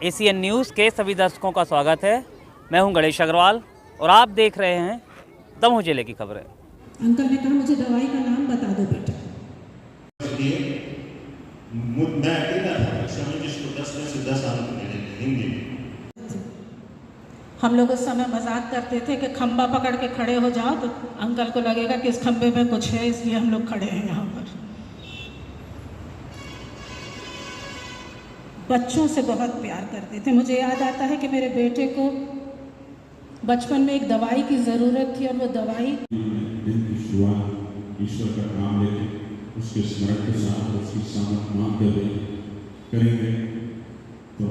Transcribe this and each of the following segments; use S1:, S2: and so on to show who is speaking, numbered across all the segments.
S1: ACN news के सभी दर्शकों का स्वागत है। मैं हूं गणेश अग्रवाल और आप देख रहे हैं दमोह जिले की खबरें।
S2: अंकल ने कहा मुझे दवाई का नाम बता दो बेटा।
S3: मैं अकेला था कक्षा में जिसको 10 में से 10 अंक मिले थे हिंदी में।
S2: हम लोग उस समय मजाक करते थे कि खंबा पकड़ के खड़े हो जाओ तो अंकल को लगेगा कि इस खंबे में कुछ है, इसलिए हम लोग खड़े हैं यहाँ पर। बच्चों से बहुत प्यार करते थे। मुझे याद आता है कि मेरे बेटे को बचपन में एक दवाई की ज़रूरत थी और वो दवाई
S4: दिन की शुरुआत ईश्वर का नाम लेके उसके स्मरण के साथ उसकी सामत मानते हुए करेंगे तो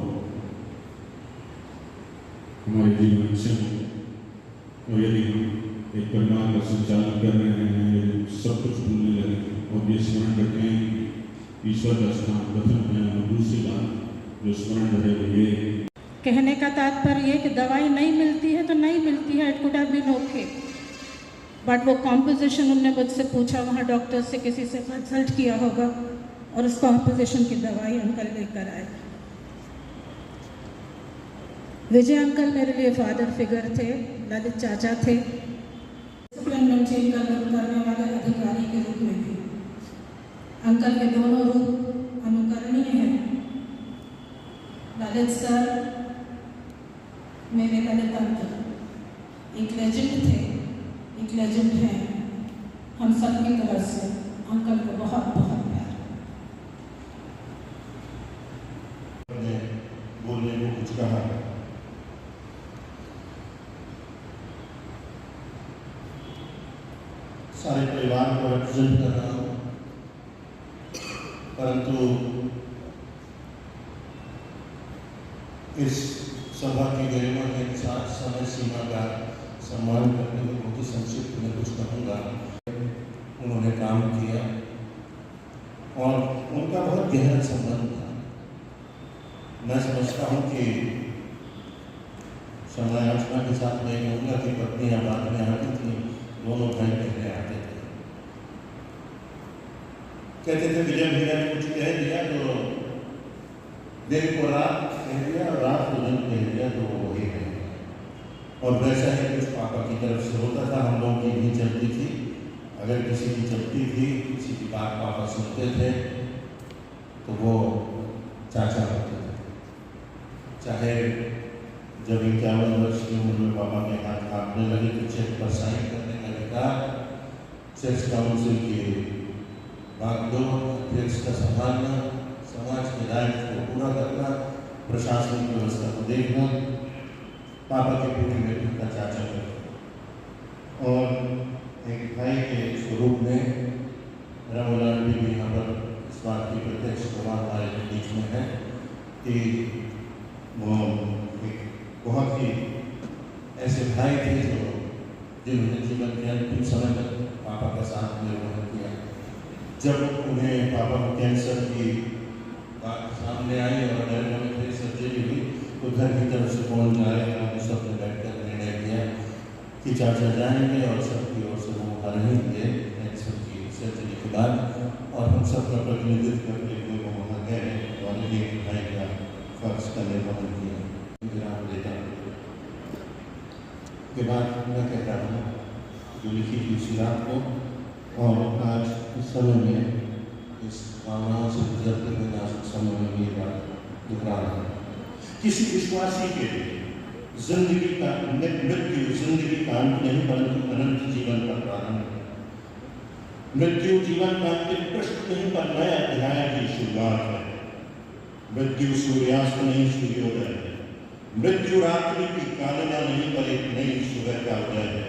S4: हमारे जीवन से और यदि हम एक परिवार का संचालन कर रहे हैं, यदि सब कुछ भूलने लगे और ये स्मरण रखें कि ईश्वर का स्थान प्रथम है और दूसरी बात जो स्मरण रहे ये
S2: कहने का तात्पर्य ये कि दवाई नहीं मिलती है तो नहीं मिलती है, it could have been okay, but वो कॉम्पोजिशन उनने मुझसे पूछा, वहाँ डॉक्टर से किसी से कंसल्ट किया होगा और उस कॉम्पोजिशन की दवाई अंकल लेकर आए। विजय अंकल मेरे लिए फादर फिगर थे, ललित चाचा थे, डिसिप्लिन मेंटेन करने वाले अधिकारी के रूप में भी। अंकल के दोनों रूप अनुकरणीय हैं। ललित सर मेरे ललित अंकल एक लेजेंड थे, एक लेजेंड हैं। हम सब की तरफ से अंकल को बहुत बहुत प्यार।
S3: बोलने को कुछ कहा सारे परिवार को रिप्रेजेंट कर रहा हूँ, परंतु इस सभा की गरिमा के साथ समय सीमा का सम्मान करने में बहुत ही संक्षिप्त में कुछ कहूँगा। उन्होंने काम किया और उनका बहुत गहरा संबंध था। मैं समझता हूँ कि समालोचना के साथ मैं कहूँगा कि पत्नियाँ बाद में आती थी, दोनों भाई पहले आते थे। कहते थे विजय भैया ने कुछ कह दिया तो दिन को रात कह दिया और रात को दिन कह दिया तो वो वही है। और वैसा ही कुछ पापा की तरफ से होता था। हम लोगों की भी चलती थी, अगर किसी की चलती थी, किसी की बात पापा सुनते थे तो वो चाचा होते थे। चाहे जब 51 वर्ष की उम्र में पापा के हाथ कांपने लगे तो चेक पर साइन करने का अधिकार, सेक्स काउंसिल की बात दो, फिर इसका संभालना, समाज के दायित्व को पूरा करना, प्रशासनिक व्यवस्था को देखना, पापा के पूरे बेटे का चाचा करता। और एक भाई के स्वरूप में रमलाल भी यहाँ पर इस बात की प्रत्यक्ष प्रमाण हमारे बीच में है कि वो एक बहुत ही ऐसे भाई थे जिन्होंने जीवन के अंतिम समय तक पापा का साथ निर्वहन किया। जब उन्हें पापा को कैंसर की बात सामने आई और अमेरिका में फिर सर्जरी हुई तो घर की तरफ से फोन आया, हमने सबने बैठकर निर्णय किया कि चाचा जाएंगे और सबकी ओर से वो रहेंगे कैंसर की सर्जरी के बाद। और हम सबका प्रतिनिधित्व करते हुए वो वहाँ गए और एक भाई का फर्ज का निर्वहन किया। विराम लेता के बाद मैं कहता हूँ जो लिखी थी उसी रात को और आज इस समय में इस भावनाओं से गुजरते हुए नाजुक समय में ये बात दोहरा रहा है। किसी विश्वासी के लिए जिंदगी का मृत्यु जिंदगी का अंत नहीं परंतु अनंत जीवन का प्रारंभ है। मृत्यु जीवन का अंतिम पृष्ठ नहीं पर नए अध्याय की शुरुआत है। मृत्यु सूर्यास्त नहीं सूर्योदय है। मृत्यु रात्रि की कामना नहीं पर एक नई सुबह का उदय है।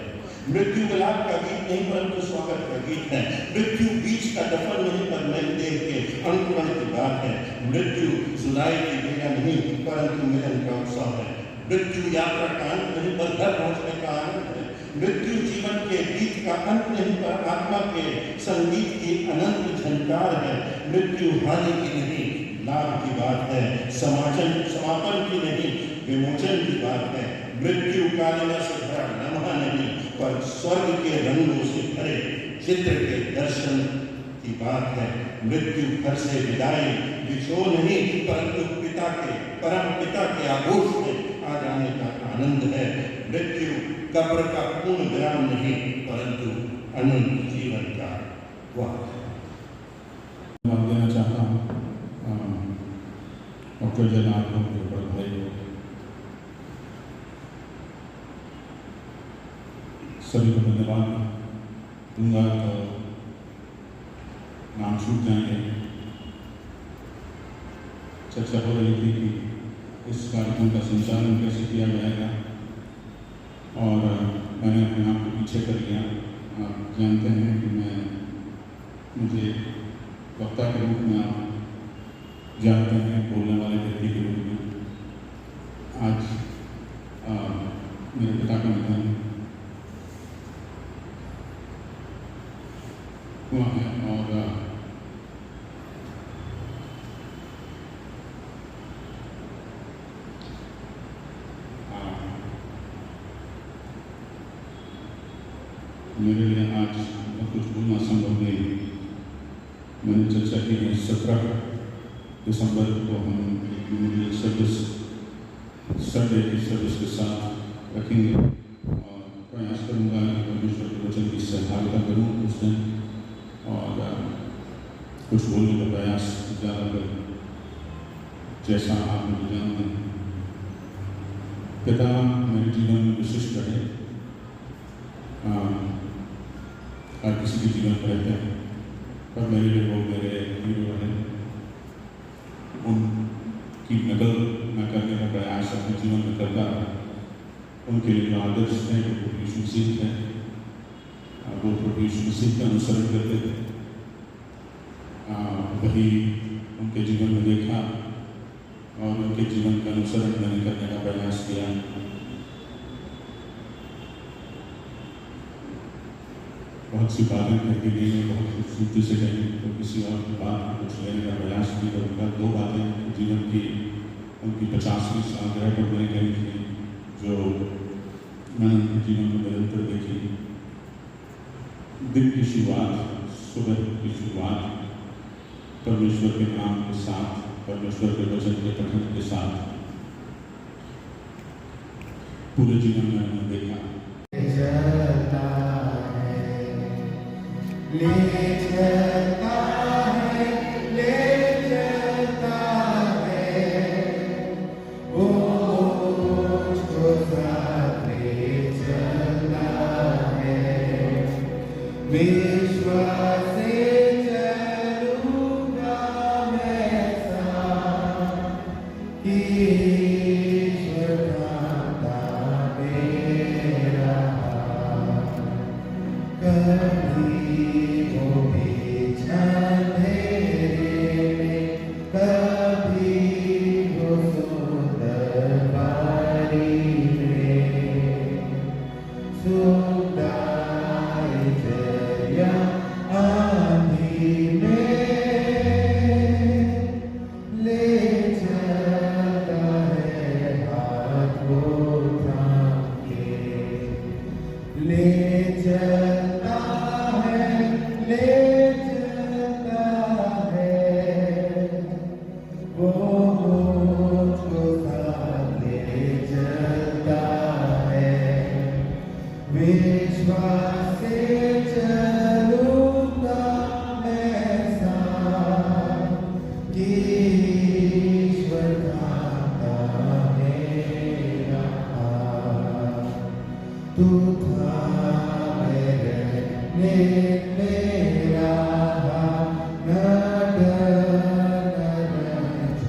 S3: मृत्यु विलाप का गीत नहीं परंतु स्वागत का गीत है। मृत्यु बीच का दफन नहीं पर नई देह के अंकुरण की बात है। मृत्यु जुदाई की बेगा नहीं परंतु मिलन का उत्सव है। मृत्यु यात्रा का अंत नहीं पर घर पहुंचने का आनंद है। मृत्यु जीवन के गीत का अंत नहीं पर आत्मा के संगीत की अनंत झनकार है। मृत्यु हानि की नहीं लाभ की बात है। समापन की नहीं विमोचन की बात है। मृत्यु कालिमा से भरा लम्हा नहीं पर स्वर्ग के रंगों से भरे चित्र के दर्शन की बात है। मृत्यु घर से विदाई विछो नहीं, परंतु पिता के परम पिता के आगोश में आ जाने का आनंद है। मृत्यु कब्र का पूर्ण विराम नहीं, परंतु अनंत जीवन का द्वार है।
S4: जवाब देना चाहता हूँ डॉक्टर जयनाथ के ऊपर भाई को, सभी को धन्यवाद दूंगा तो नाम छूट जाएंगे। चर्चा हो रही थी कि इस कार्यक्रम का संचालन कैसे किया जाएगा और मैंने अपने आप को पीछे कर लिया। आप जानते हैं कि मुझे वक्ता के रूप में आप जानते हैं, बोलने वाले व्यक्ति के रूप में। आज मेरे पिता का निधन हुआ है और मेरे लिए आज बहुत कुछ बोलना संभव नहीं। मैंने चर्चा की है 17 दिसंबर को हम मेमोरियल सर्विस संडे की सर्विस के साथ रखेंगे और प्रयास करूँगा कि परमेश्वर के वचन की सहायता करूँ उस दिन और कुछ बोलने का प्रयास ज़्यादा करूँ जैसा आप मुझे जानते हैं। पिता मेरे जीवन में विशिष्ट रहे, हर किसी के जीवन में रहते हैं, पर मेरे लिए वो मेरे हीरो रहे। उनकी नकल मैं करने का प्रयास अपने जीवन में करता रहा। उनके लिए जो आदर्श थे वो प्रभु यीशु मसीह थे, वो प्रभु यीशु मसीह का अनुसरण करते थे। वही उनके जीवन में देखा और उनके जीवन का अनुसरण मैंने करने का प्रयास किया। बहुत सी बातें कहती गई, बहुत खूबसूरती से कही, तो किसी और की बात कुछ लेने का प्रयास भी करूँगा। 2 बातें जीवन की उनकी 50वीं सालगिरह पर मैंने कही थी जो मैंने उनके जीवन में निरंतर देखी। दिन की शुरुआत, सुबह की शुरुआत परमेश्वर के नाम के साथ, परमेश्वर के वचन के पठन के साथ पूरे जीवन में मैंने देखा।
S5: ले चलता है, ले चलता है, वो मुझको साथ ले चलता है। विश्वास से चलूँगा मैं साथ, ईश्वर दाता मेरा कभी विश्वास से चलूँगा मैं साथ, ईश्वर दाता मेरा हाथ। तू था मेरे मेरा हाथ, न डर न रंज